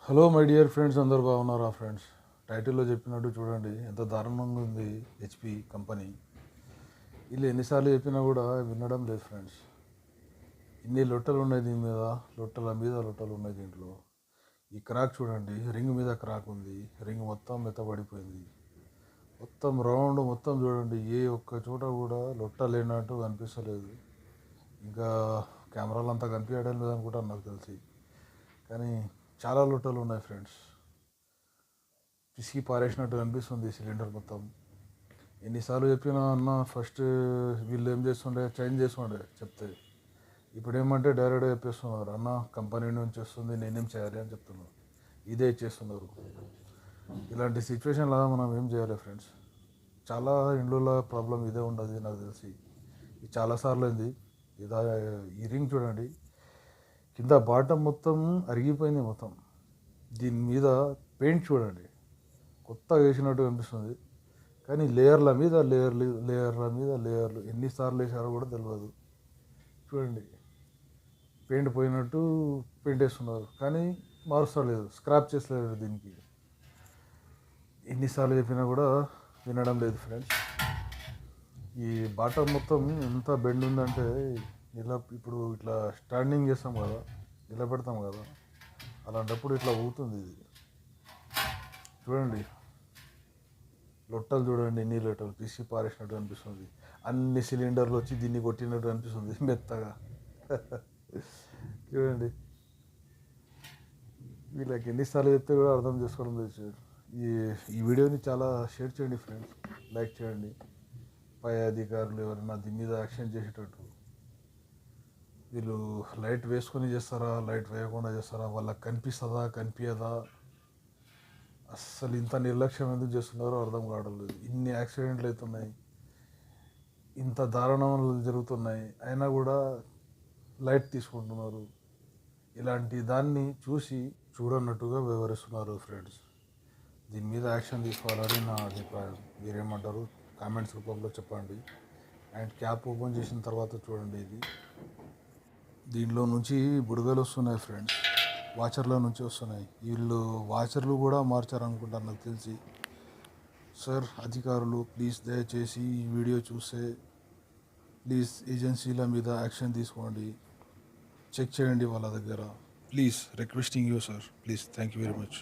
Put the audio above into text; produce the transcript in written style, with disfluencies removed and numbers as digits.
Hello my dear friends, అందరు బాగున్నారా friends? టైటిల్లో చెప్పినట్టు చూడండి ఎంత దారుణంగా ఉంది హెచ్పి కంపెనీ. వీళ్ళు ఎన్నిసార్లు చెప్పినా కూడా వినడం లేదు ఫ్రెండ్స్. ఇన్ని లొట్టలు ఉన్నాయి దీని మీద, లొట్టల మీద లొట్టలు ఉన్నాయి దీంట్లో. ఈ క్రాక్ చూడండి, రింగ్ మీద క్రాక్ ఉంది, రింగ్ మొత్తం మెత్తబడిపోయింది. మొత్తం రౌండ్ మొత్తం చూడండి, ఏ ఒక్క చోట కూడా లొట్ట లేనట్టు కనిపిస్తలేదు. ఇంకా కెమెరాలు అంతా కనిపించడం లేదనుకుంటాను నాకు తెలిసి, కానీ చాలా లొట్టలు ఉన్నాయి ఫ్రెండ్స్. పిసికి పారేసినట్టు కనిపిస్తుంది సిలిండర్ మొత్తం. ఎన్నిసార్లు చెప్పినా అన్న ఫస్ట్ వీళ్ళు ఏం చేస్తుండే, చేంజ్ చేస్తుండే చెప్తే. ఇప్పుడు ఏమంటే డైరెక్ట్గా చెప్పేస్తున్నారు, అన్న కంపెనీ నుంచి వస్తుంది నేనేం చేయాలి అని చెప్తున్నారు. ఇదే ఇచ్చేస్తున్నారు. ఇలాంటి సిచ్యువేషన్లో మనం ఏం చేయాలి ఫ్రెండ్స్? చాలా ఇండ్లలో ప్రాబ్లం ఇదే ఉండదు నాకు తెలిసి. ఇది చాలాసార్లు అయింది. ఇదా ఈ రింగ్ చూడండి, కింద బాటమ్ మొత్తం అరిగిపోయింది మొత్తం. దీని మీద పెయింట్ చూడండి, కొత్తగా వేసినట్టు కనిపిస్తుంది, కానీ లేయర్ల మీద లేయర్లు, లేయర్ల మీద లేయర్లు ఎన్నిసార్లు వేసారో కూడా తెలియదు. చూడండి, పెయింట్ పోయినట్టు పెయింట్ వేస్తున్నారు, కానీ మారుస్తలేదు, స్క్రాప్ చేస్తలేదు దీనికి. ఎన్నిసార్లు చెప్పినా కూడా వినడం లేదు ఫ్రెండ్స్. ఈ బాటమ్ మొత్తం ఎంత బెండ్ ఉందంటే, ఇలా ఇప్పుడు ఇట్లా స్టాండింగ్ చేస్తాం కదా, నిలబెడతాం కదా, అలాంటప్పుడు ఇట్లా ఊగుతుంది ఇది. చూడండి, లొట్టలు చూడండి, ఎన్ని లొట్టలు తీసి పారేసినట్టు అనిపిస్తుంది. అన్ని సిలిండర్లు వచ్చి దీన్ని కొట్టినట్టు అనిపిస్తుంది మెత్తగా. చూడండి, వీళ్ళకి ఎన్నిసార్లు చెప్తే కూడా అర్థం చేసుకోవడం లేదు. ఈ ఈ వీడియోని చాలా షేర్ చేయండి ఫ్రెండ్స్, లైక్ చేయండి. పై అధికారులు ఎవరైనా దీని మీద యాక్షన్ చేసేటట్టు. వీళ్ళు లైట్ వేసుకొని చేస్తారా, లైట్ వేయకుండా చేస్తారా, వాళ్ళకి కనిపిస్తుందా కనిపించదా? అస్సలు ఇంత నిర్లక్ష్యం ఎందుకు చేస్తున్నారో అర్థం కావడం లేదు. ఇన్ని యాక్సిడెంట్లు అవుతున్నాయి, ఇంత దారుణాలు జరుగుతున్నాయి, అయినా కూడా లైట్ తీసుకుంటున్నారు. ఇలాంటి దాన్ని చూసి చూడన్నట్టుగా వ్యవహరిస్తున్నారు ఫ్రెండ్స్. దీని మీద యాక్షన్ తీసుకోవాలని నా అభిప్రాయం. మీరేమంటారు? కామెంట్స్ రూపంలో చెప్పండి. అండ్ క్యాప్ ఓపెన్ చేసిన తర్వాత చూడండి, ఇది దీనిలో నుంచి బుడగలు వస్తున్నాయి ఫ్రెండ్స్, వాచర్ల నుంచి వస్తున్నాయి. వీళ్ళు వాచర్లు కూడా మార్చారనుకుంటారు నాకు తెలిసి. సార్, అధికారులు ప్లీజ్ దయచేసి ఈ వీడియో చూస్తే ప్లీజ్ ఏజెన్సీల మీద యాక్షన్ తీసుకోండి, చెక్ చేయండి వాళ్ళ దగ్గర. Please requesting you sir, please. Thank you very much.